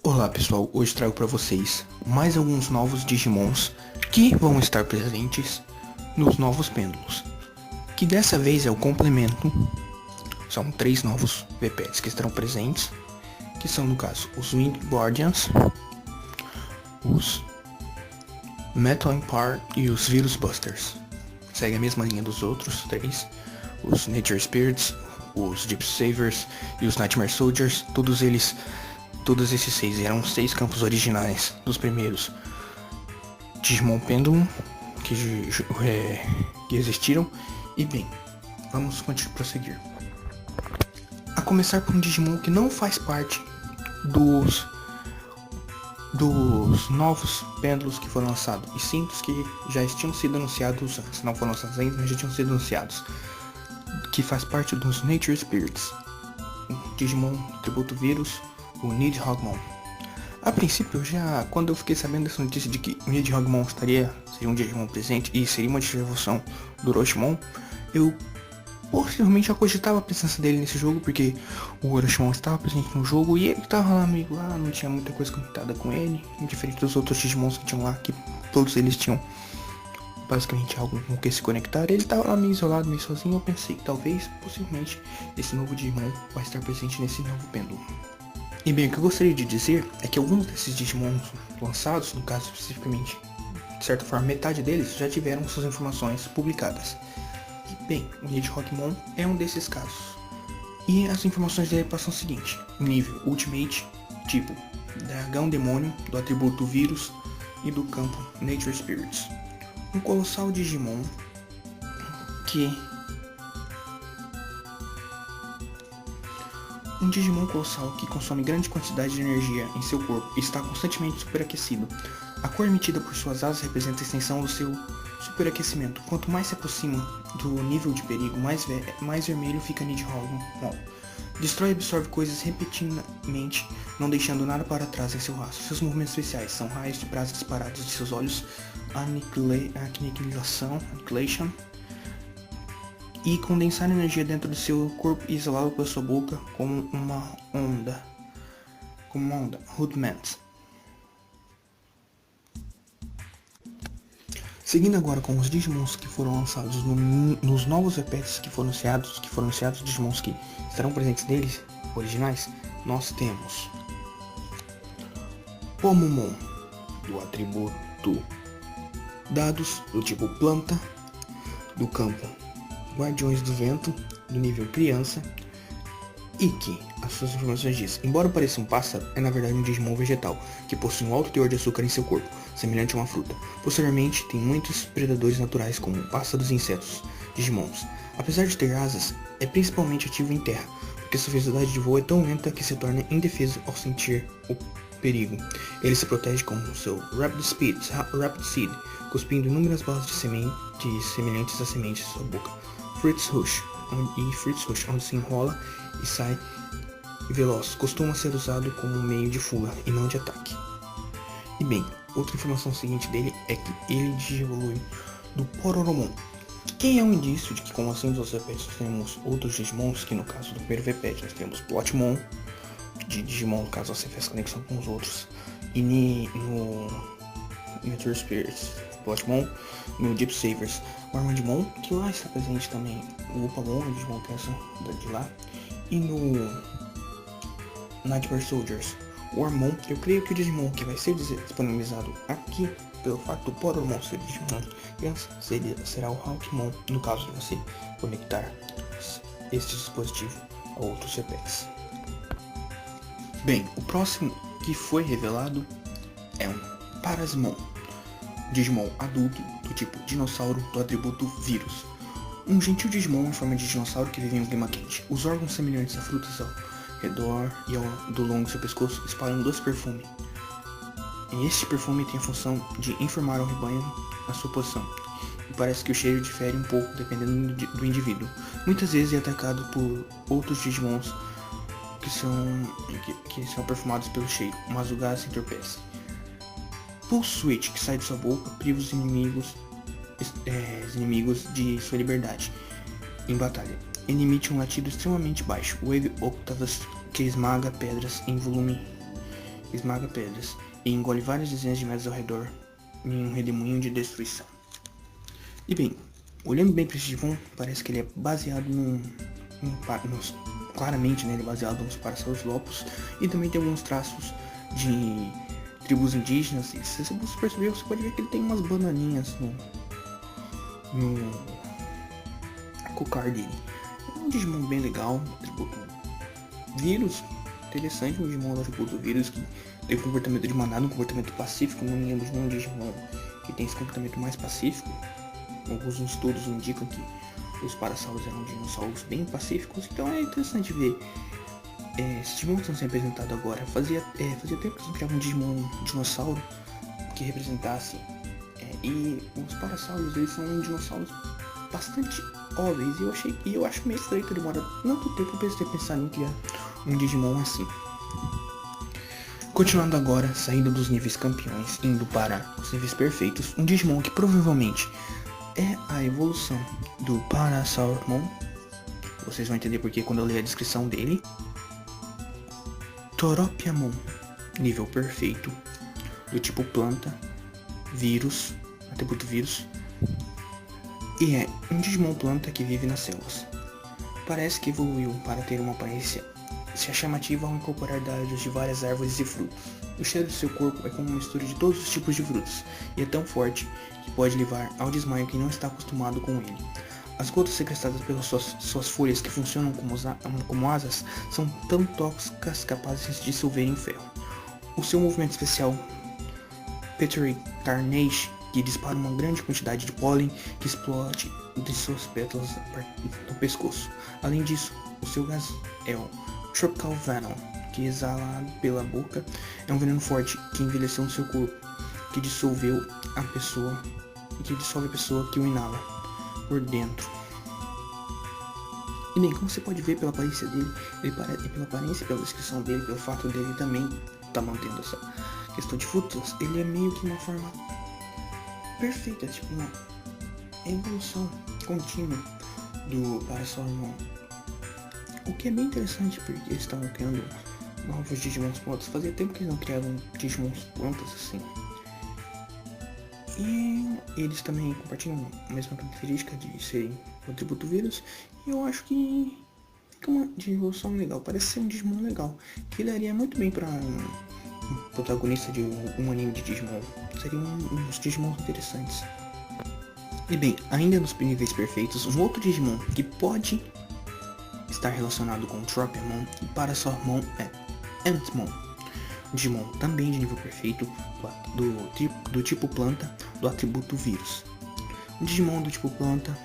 Olá pessoal, hoje trago para vocês mais alguns novos Digimons que vão estar presentes nos novos pêndulos, que dessa vez é o complemento. São 3 novos VPETs que estarão presentes, que são no caso os Wind Guardians, os Metal Empire e os Virus Busters. Segue a mesma linha dos outros 3, os Nature Spirits, os Deep Savers e os Nightmare Soldiers. Todos esses 6 eram 6 campos originais dos primeiros Digimon Pendulum que existiram. E bem, vamos prosseguir. A começar por um Digimon que não faz parte dos novos pêndulos que foram lançados, e sim dos que já tinham sido anunciados antes. Não foram lançados ainda, mas já tinham sido anunciados. Que faz parte dos Nature Spirits. Digimon Tributo Vírus, o Nidhoggmon. A princípio, quando eu fiquei sabendo dessa notícia de que o Nidhoggmon seria um Digimon presente e seria uma evolução do Orochimon, eu possivelmente já cogitava a presença dele nesse jogo, porque o Orochimon estava presente no jogo e ele estava lá meio lá, não tinha muita coisa conectada com ele, diferente dos outros Digimons que tinham lá, que todos eles tinham basicamente algo com que se conectar. Ele estava lá meio isolado, meio sozinho. Eu pensei que talvez, possivelmente, esse novo Digimon vai estar presente nesse novo pêndulo. E bem, o que eu gostaria de dizer é que alguns desses Digimons lançados, no caso especificamente, de certa forma metade deles, já tiveram suas informações publicadas. E bem, o Nidhoggmon é um desses casos. E as informações dele passam o seguinte: nível Ultimate, tipo Dragão Demônio, do atributo Vírus e do campo Nature Spirits. Um colossal Digimon Um Digimon colossal que consome grande quantidade de energia em seu corpo e está constantemente superaquecido. A cor emitida por suas asas representa a extensão do seu superaquecimento. Quanto mais se aproxima do nível de perigo, mais vermelho fica Nidhoggmon. Destrói e absorve coisas repetidamente, não deixando nada para trás em seu rastro. Seus movimentos especiais são raios de brasa disparados de seus olhos, aniquilação, e condensar energia dentro do seu corpo e isolá-lo pela sua boca como uma onda. Rudiments. Seguindo agora com os Digimons que foram lançados nos novos VPETs que foram anunciados, Digimons que estarão presentes neles, originais, nós temos Pomomon, do atributo Dados, do tipo Planta, do campo Guardiões do Vento, do nível Criança, e que as suas informações dizem: embora pareça um pássaro, é na verdade um Digimon vegetal, que possui um alto teor de açúcar em seu corpo, semelhante a uma fruta. Posteriormente, tem muitos predadores naturais como pássaros e insetos. Digimons, apesar de ter asas, é principalmente ativo em terra, porque sua velocidade de voo é tão lenta que se torna indefeso ao sentir o perigo. Ele se protege com seu Rapid Seed, cuspindo inúmeras balas de semelhantes a sementes em sua boca. Fritz Rush, onde se enrola e sai veloz, costuma ser usado como meio de fuga e não de ataque. E bem, outra informação seguinte dele é que ele digievolui do Pororomon, que é um indício de que, como assim dos VPETs, nós temos outros Digimons, que no caso do primeiro VPET nós temos Plotmon, de Digimon, caso você faça conexão com os outros, e no Nature Spirits, Plotmon, no Deep Savers, o Armandmon, que lá está presente também, o Upamon, o Digimon Peça de lá, e no Nightmare Soldiers, o Armon. Eu creio que o Digimon que vai ser disponibilizado aqui, pelo fato do Poromon ser Digimon criança, será o Hawkmon, no caso de você conectar este dispositivo a outros VPETs. Bem, o próximo que foi revelado é um Parasmon, Digimon adulto do tipo dinossauro do atributo Vírus. Um gentil Digimon em forma de dinossauro que vive em um clima quente. Os órgãos semelhantes a frutas ao redor e do longo do seu pescoço espalham um doce perfume. E este perfume tem a função de informar ao rebanho a sua posição. E parece que o cheiro difere um pouco dependendo do indivíduo. Muitas vezes é atacado por outros Digimons que são perfumados pelo cheiro, mas o gás se entorpece. Pulse Switch, que sai de sua boca, priva os inimigos de sua liberdade em batalha. Ele emite um latido extremamente baixo, Wave Octaves, que esmaga pedras em volume esmaga pedras e engole várias dezenas de metros ao redor em um redemoinho de destruição. E bem, olhando bem para esse Digimon, parece que ele é baseado claramente, né, ele é baseado nos Parasaurolophus e também tem alguns traços de tribos indígenas. E se você perceber, você pode ver que ele tem umas bananinhas no cocar dele. É um Digimon bem legal, tributo vírus, interessante, um Digimon do tributo vírus que tem um comportamento de manada, um comportamento pacífico. Não me lembro de nenhum Digimon que tem esse comportamento mais pacífico. Alguns estudos indicam que os Parasauros eram dinossauros bem pacíficos, então é interessante ver esses Digimon que estão sendo representados agora. Fazia tempo que não criava um Digimon dinossauro que representasse, e os Parasauros, eles são dinossauros bastante óbvios, e eu acho meio estranho que demora tanto tempo para eles terem pensado em criar um Digimon assim. Continuando agora, saindo dos níveis campeões, indo para os níveis perfeitos, um Digimon que provavelmente é a evolução do Parasaurmon. Vocês vão entender porque quando eu ler a descrição dele. Toropiamon, nível perfeito, do tipo planta, vírus, atributo vírus, e é um Digimon planta que vive nas selvas. Parece que evoluiu para ter uma aparência chamativa ao incorporar dados de várias árvores e frutos. O cheiro de seu corpo é como uma mistura de todos os tipos de frutos, e é tão forte que pode levar ao desmaio quem não está acostumado com ele. As gotas sequestradas pelas suas folhas, que funcionam como asas, são tão tóxicas capazes de dissolver em ferro. O seu movimento especial, Petri Carnage, que dispara uma grande quantidade de pólen que explode de suas pétalas no pescoço. Além disso, o seu gás é o Tropical Venom, que exalado pela boca é um veneno forte que envelheceu no seu corpo, que dissolve a pessoa que o inala por dentro. E bem, como você pode ver pela aparência dele, pela descrição dele, pelo fato dele também estar mantendo essa questão de frutas, ele é meio que uma forma perfeita, tipo uma evolução contínua do Parasaurmon. O que é bem interessante, porque eles estavam criando novos Digimons plantas. Fazia tempo que eles não criavam Digimons plantas assim. E eles também compartilham a mesma característica de serem o atributo vírus. E eu acho que fica uma evolução legal. Parece ser um Digimon legal, que daria muito bem para um protagonista de um anime de Digimon. Seria uns Digimons interessantes. E bem, ainda nos níveis perfeitos, um outro Digimon que pode estar relacionado com Tropiamon e Parasaurmon é Antmon. Digimon também de nível perfeito, do tipo planta, do atributo vírus. Um Digimon do tipo planta,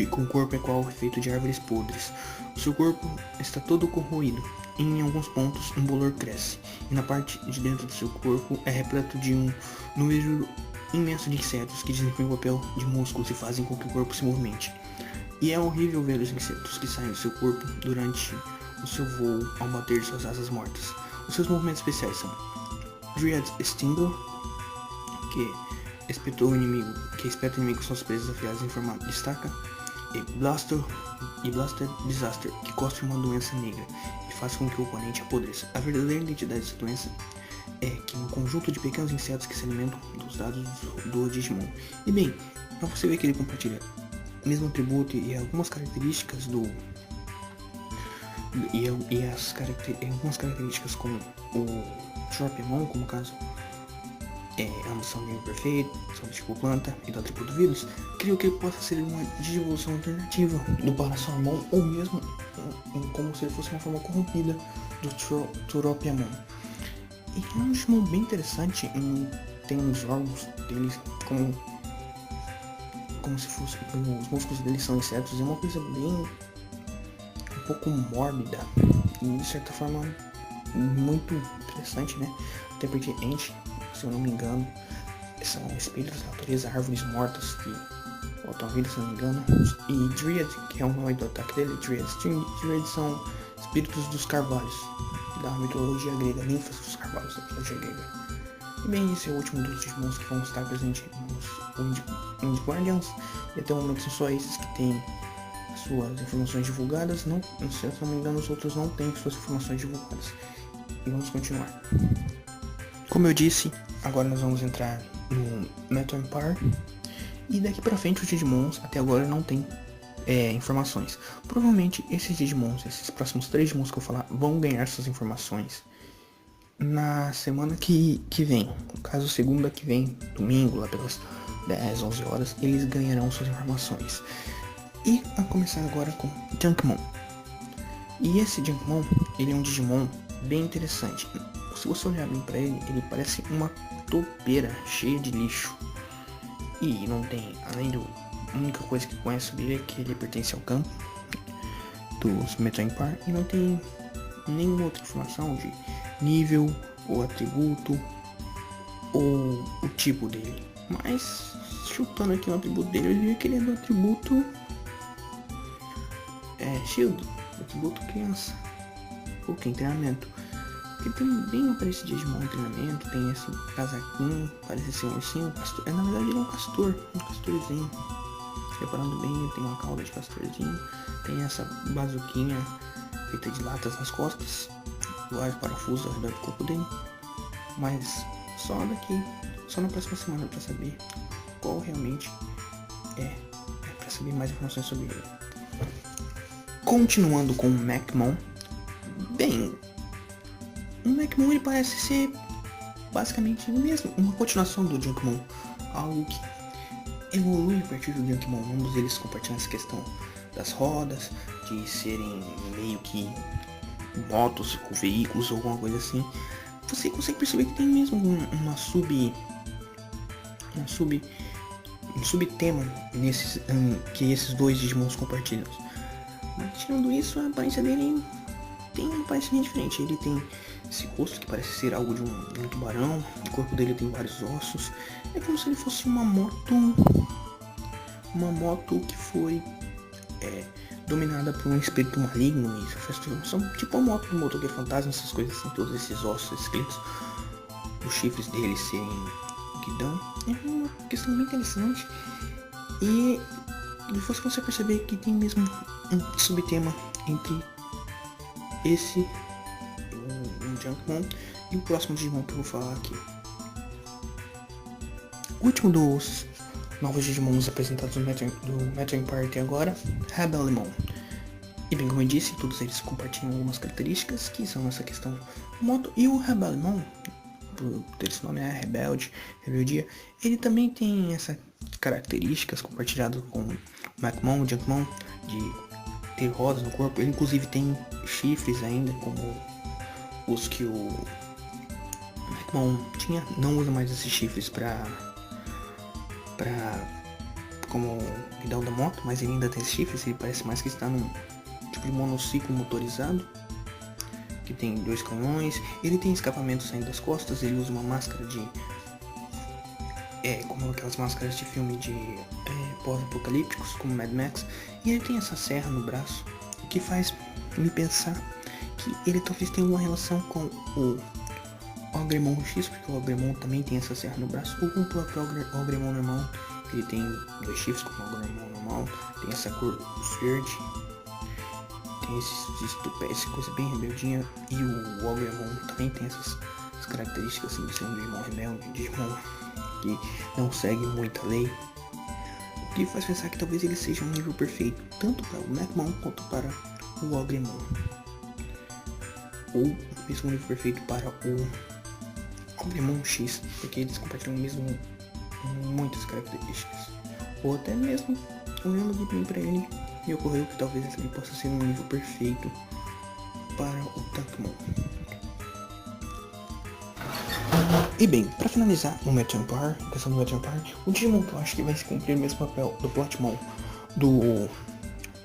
com o corpo igual feito de árvores podres. O seu corpo está todo corroído, e em alguns pontos um bolor cresce, e na parte de dentro do seu corpo é repleto de um número imenso de insetos que desempenham o papel de músculos e fazem com que o corpo se movimente. E é horrível ver os insetos que saem do seu corpo durante o seu voo ao bater de suas asas mortas. Os seus movimentos especiais são Dryad Stinger, que espeta o inimigo com suas presas afiadas em formato de estaca, e Blaster Disaster, que cospe uma doença negra e faz com que o oponente apodreça. A verdadeira identidade dessa doença é que um conjunto de pequenos insetos que se alimentam dos dados do Digimon. E bem, pra você ver que ele compartilha o mesmo atributo e algumas características algumas características como o Tropiamon, como o caso ambos são nível perfeito, são do tipo planta e do atributo vírus. Creio que ele possa ser uma digievolução alternativa do Parasaurmon, ou mesmo como se ele fosse uma forma corrompida do Tropiamon. E é um Digimon bem interessante, tem os órgãos deles como se fosse, os músculos deles são insetos, é uma coisa bem um pouco mórbida e de certa forma muito interessante, né? Até porque Ent, se eu não me engano, são espíritos da natureza, árvores mortas que voltam a vida, se eu não me engano. E Dryad, que é o nome do ataque dele, Dryad são espíritos dos carvalhos, da mitologia grega, ninfas dos carvalhos da mitologia grega. E bem, esse é o último dos Digimons que vão estar presentes nos Wind Guardians, e até o momento são só esses que têm suas informações divulgadas. Se eu não me engano, os outros não têm suas informações divulgadas. E vamos continuar. Como eu disse, agora nós vamos entrar no Metal Empire. E daqui pra frente os Digimons até agora não tem informações. Provavelmente esses Digimons, esses próximos 3 Digimons que eu falar, vão ganhar suas informações na semana que vem. No caso, segunda que vem, domingo, lá pelas 10, 11 horas, eles ganharão suas informações. E a começar agora com Junkmon. E esse Junkmon, ele é um Digimon bem interessante. Se você olhar bem pra ele, ele parece uma topeira cheia de lixo. E não tem, além do... A única coisa que conhece sobre ele é que ele pertence ao campo dos Metal Empire. E não tem nenhuma outra informação de nível, ou atributo, ou o tipo dele. Mas, chutando aqui o atributo dele, eu diria que ele é do atributo Shield, atributo criança, ou que treinamento. Ele tem bem uma parecidinha de um treinamento, tem esse casaquinho, parece ser um ursinho, um castor. Na verdade ele é um castorzinho. Reparando bem, ele tem uma cauda de castorzinho, tem essa bazuquinha feita de latas nas costas, vários parafusos ao redor do corpo dele. Mas só na próxima semana pra saber qual realmente pra saber mais informações sobre ele. Continuando com o Mechmon. Bem, o Mechmon ele parece ser basicamente mesmo uma continuação do Junkmon, algo que evolui a partir do Junkmon. Ambos eles compartilham essa questão das rodas, de serem meio que motos ou veículos ou alguma coisa assim. Você consegue perceber que tem mesmo um subtema que esses dois Digimons compartilham. Mas tirando isso, a aparência dele tem uma aparência bem diferente. Ele tem esse rosto que parece ser algo de um tubarão, o corpo dele tem vários ossos. É como se ele fosse uma moto que foi dominada por um espírito maligno. E faz são tipo a moto do motoqueiro fantasma, essas coisas assim, todos esses ossos, esses esqueletos, os chifres dele serem guidão. É uma questão bem interessante. E você consegue perceber que tem mesmo um subtema entre esse um Junkmon e o próximo Digimon que eu vou falar aqui. O último dos novos Digimons apresentados no Metal Empire até agora, Rebellimon. E bem como eu disse, todos eles compartilham algumas características que são essa questão moto. E o Rebellimon, por ter esse nome rebeldia, ele também tem essas características compartilhadas com o Mechmon, o Junkmon, de ter rodas no corpo. Ele inclusive tem chifres ainda, como os que o Mechmon tinha. Não usa mais esses chifres como guidão da moto, mas ele ainda tem esses chifres. Ele parece mais que está num tipo de monociclo motorizado, que tem 2 canhões. Ele tem escapamento saindo das costas. Ele usa uma máscara de como aquelas máscaras de filme de pós-apocalípticos, como Mad Max. E ele tem essa serra no braço, o que faz me pensar que ele talvez tenha uma relação com o Ogremon X, porque o Ogremon também tem essa serra no braço, ou com o próprio Ogremon normal. Ele tem 2 chifres como o Ogremon normal, tem essa cor verde, tem essa coisa bem rebeldinha. E o Ogremon também tem essas características assim, de ser um Digimon rebelde, um Digimon que não segue muita lei, o que faz pensar que talvez ele seja um nível perfeito tanto para o Mechmon quanto para o Ogremon, ou mesmo um nível perfeito para o Ogremon X, porque eles compartilham mesmo muitas características. Ou até mesmo olhando aqui para ele, me ocorreu que talvez ele possa ser um nível perfeito para o Tankmon. E bem, para finalizar o Metal Empire, a questão do Metal Empire, o Digimon que eu acho que vai se cumprir o mesmo papel do Platmon, do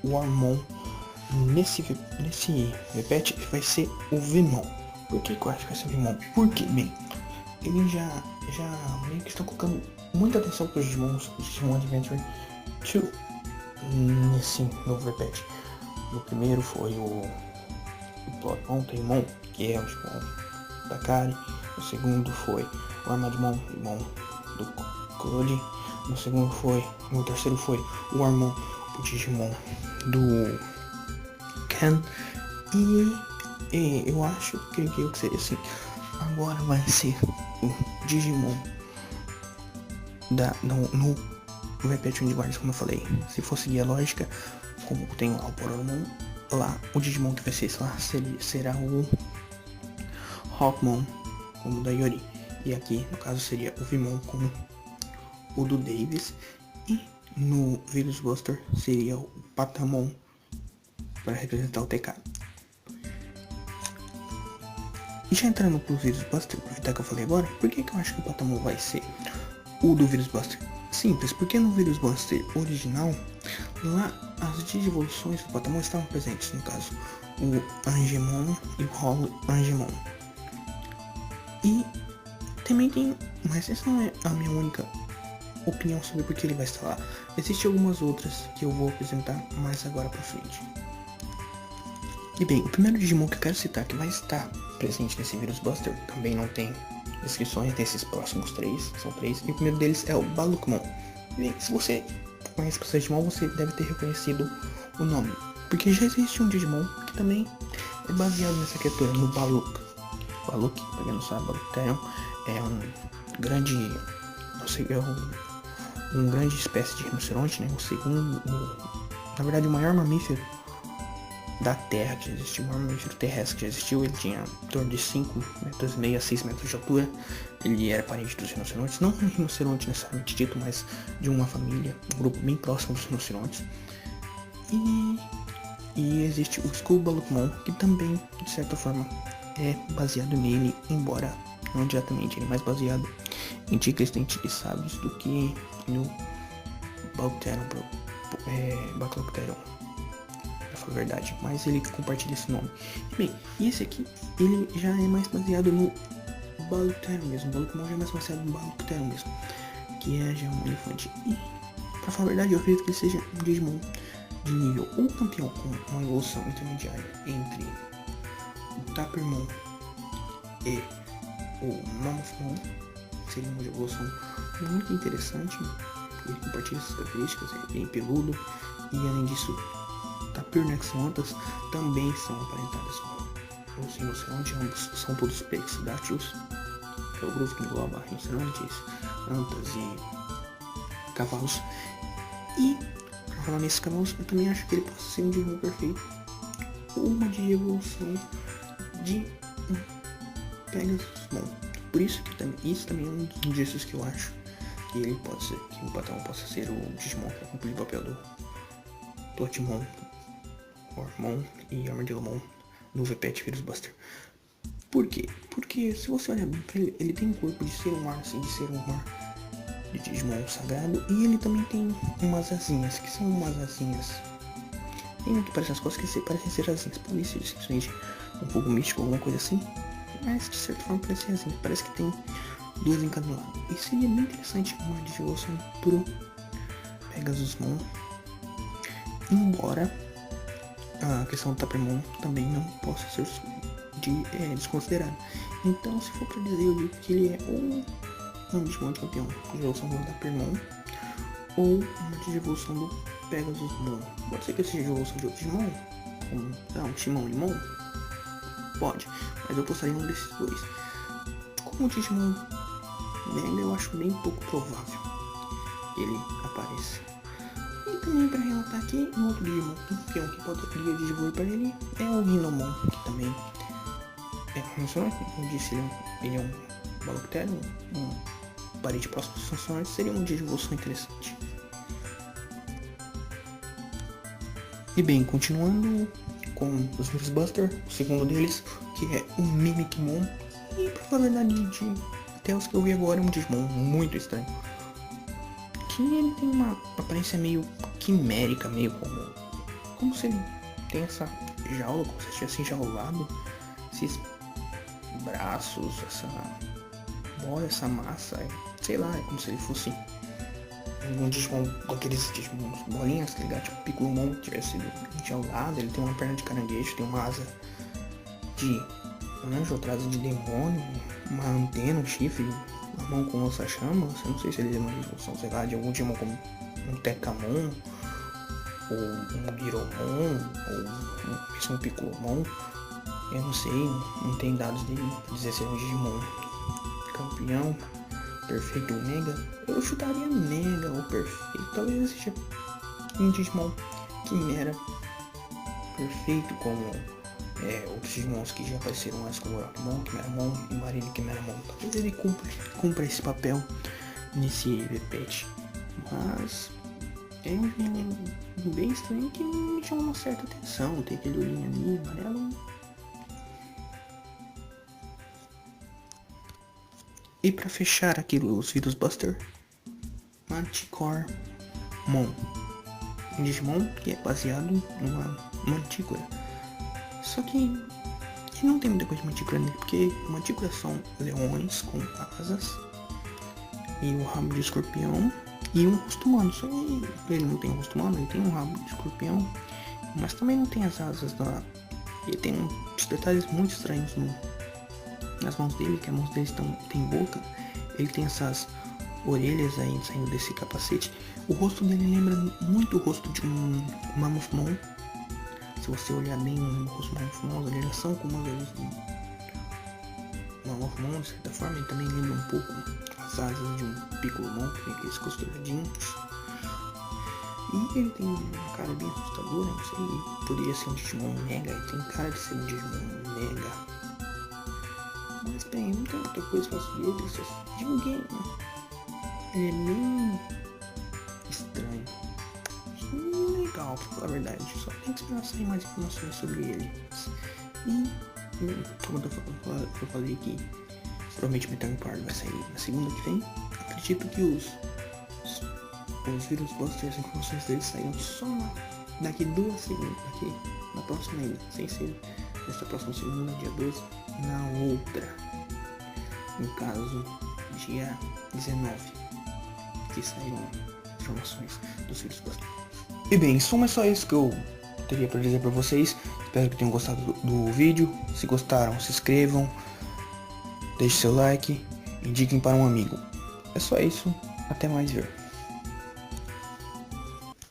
Warmon, nesse repete, vai ser o Vmon. Por que eu acho que vai ser o Vmon? Porque, bem, eles já meio que estão colocando muita atenção para os Digimons, Digimon Adventure 2, nesse novo repete. O primeiro foi o Platmon Taemon, que é o Digimon da Kari. O segundo foi o Armadmon, Digimon do Cody. No terceiro foi o Armon, o Digimon do Ken. E eu acho, creio que seria assim, agora vai ser o Digimon no Repetition de Guardians, como eu falei. Se for seguir a lógica, como tem lá o Poromon, lá o Digimon que vai ser lá será o Hawkmon, como o da Yori. E aqui, no caso, seria o Vimon como o do Davis. E no Virus Buster seria o Patamon para representar o TK. E já entrando pro Virus Buster, aproveitar que eu falei agora, por que eu acho que o Patamon vai ser o do Virus Buster? Simples, porque no Virus Buster original, lá as digivoluções do Patamon estavam presentes, no caso, o Angemon e o Holo Angemon. E também tem, mas essa não é a minha única opinião sobre por que ele vai estar lá. Existem algumas outras que eu vou apresentar mais agora pra frente. E bem, o primeiro Digimon que eu quero citar que vai estar presente nesse Virus Buster, também não tem descrições desses próximos três, são três, e o primeiro deles é o Balukmon. E bem, se você conhece bastante Digimon, você deve ter reconhecido o nome, porque já existe um Digimon que também é baseado nessa criatura, no Baluk. Baluk, pra quem não sabe, Balukterion é um grande, não sei, é um grande espécie de rinoceronte, né? O segundo, na verdade o maior mamífero da Terra que existiu, o maior mamífero terrestre que já existiu. Ele tinha em torno de 5,5 metros a 6 metros de altura. Ele era parente dos rinocerontes, não um rinoceronte necessariamente dito, mas de uma família, um grupo bem próximo dos rinocerontes. E existe o Skull Balukmon, que também, de certa forma, é baseado nele, embora não diretamente, ele é mais baseado em tigres dentiçados do que no Balukterion, pra falar a verdade, mas ele compartilha esse nome. Bem, e esse aqui, ele já é mais baseado no Balukterion mesmo, o Balukmon já é mais baseado no Balukterion mesmo, que é já um elefante. E, pra falar a verdade, eu acredito que ele seja um Digimon de nível ou campeão com uma evolução intermediária entre o Tapirmon e o Mammothmon. Seria uma evolução muito interessante. Ele compartilha essas características, é bem peludo, e além disso, Tapirnexontas também são aparentadas com os rinocerontes. Ambos são todos Perixodáctilos, que é o grupo que engloba rinocerontes, antas e cavalos. E pra falar nesses cavalos, eu também acho que ele possa ser um Digimon perfeito, ou uma de evolução de Pegasusmon. Por isso que isso também é um dos indícios que eu acho que ele pode ser, que o Patamon possa ser o Digimon que vai cumprir o papel do Totemon, Hormon e Armadillomon no VPET Virus Buster. Por quê? Porque se você olhar bem pra ele, ele tem um corpo de ser um mar, assim, de ser um mar de Digimon sagrado, e ele também tem umas asinhas, que são umas asinhas. Tem um que parece as costas que parecem ser asinhas, pode ser simplesmente um fogo místico, alguma coisa assim, mas de certa forma parece asinhas, parece que tem duas em cada lado. E seria bem interessante uma evolução pro Pegasusmon, embora a questão do Tapirmon também não possa ser desconsiderada. Então, se for pra dizer, eu digo que ele é ou um Digimon de campeão de evolução do Tapirmon, ou uma Digivolução do Pegasusmon. Pode ser que seja evolução de outro Digimon, como um Shimon Limon, pode, mas eu postaria um desses dois. Como o Digimon Mega, eu acho bem pouco provável que ele apareça. E também para relatar aqui, um outro Digimon campeão que poderia desenvolver para ele é o Rinomon, que também é rinoceronte, como eu disse, ele é um Balukterion, um parente próximo dos rinocerontes, seria uma Digivolução interessante. E bem, continuando com os Virus Buster, o segundo deles, que é o Mimikmon, e pra falar a verdade, até os que eu vi agora, é um Digimon muito estranho, que ele tem uma aparência meio quimérica, meio como se ele tem essa jaula, como se estivesse enjaulado, esses braços, essa bola, essa massa, sei lá, é como se ele fosse um Digimon, daqueles Digimon bolinhas, tá ligado? Tipo, Piccomon tivesse sido enjaulado. Ele tem uma perna de caranguejo, tem uma asa de anjo, outra asa de demônio, uma antena, um chifre, uma mão com lança-chamas. Eu não sei se ele é uma evolução, sei lá, de algum Digimon como um Tekamon, ou um Giromon, ou mesmo um Piccomon. Eu não sei, não tem dados dele pra dizer se é um Digimon campeão, perfeito ou mega. Eu chutaria mega ou perfeito. Talvez seja um Digimon Quimera perfeito, como outros Digimons que já apareceram antes, como Rockmon, Quimeramon e Marília Quimeramon. Talvez ele cumpra esse papel nesse repete. Mas é um bem estranho que me chama uma certa atenção. Tem aquele olhinho ali, amarelo. E pra fechar aqui os Virus Buster, Manticore Mon. Um Digimon que é baseado numa mantícora. Só que ele não tem muita coisa de mantícora nele, porque mantícoras são leões com asas e o rabo de escorpião e um rosto humano. Só que ele não tem um rosto humano, ele tem um rabo de escorpião, mas também não tem as asas da... Ele tem uns detalhes muito estranhos nas mãos dele, que as mãos dele tem boca. Ele tem essas orelhas aí saindo desse capacete. O rosto dele lembra muito o rosto de um Mammothmon. Se você olhar bem o rosto do Mammothmon, as orelhas são como as orelhas do Mammothmon, de certa forma. Ele também lembra um pouco as asas de um Piccolomon, que tem aqueles costuradinhos. E ele tem uma cara bem assustadora, não sei, poderia ser um Digimon Mega, ele tem cara de ser um Digimon Mega. Mas bem, não tem muita coisa pra subir, ele só de ninguém, né? Ele é bem estranho. Legal, pra falar a verdade. Só tem que esperar sair mais informações sobre ele. E, como eu falei aqui, provavelmente o Metal Power vai sair na segunda que vem. Acredito que os Virus Busters, as informações deles saíram só daqui 2 segundos. Daqui na próxima ainda, sem ser nessa próxima segunda, dia 12. Na outra, no caso, dia 19, que saíram informações dos Virus Busters. E bem, em suma é só isso que eu teria para dizer para vocês. Espero que tenham gostado do vídeo. Se gostaram, se inscrevam, deixe seu like, indiquem para um amigo. É só isso, até mais ver.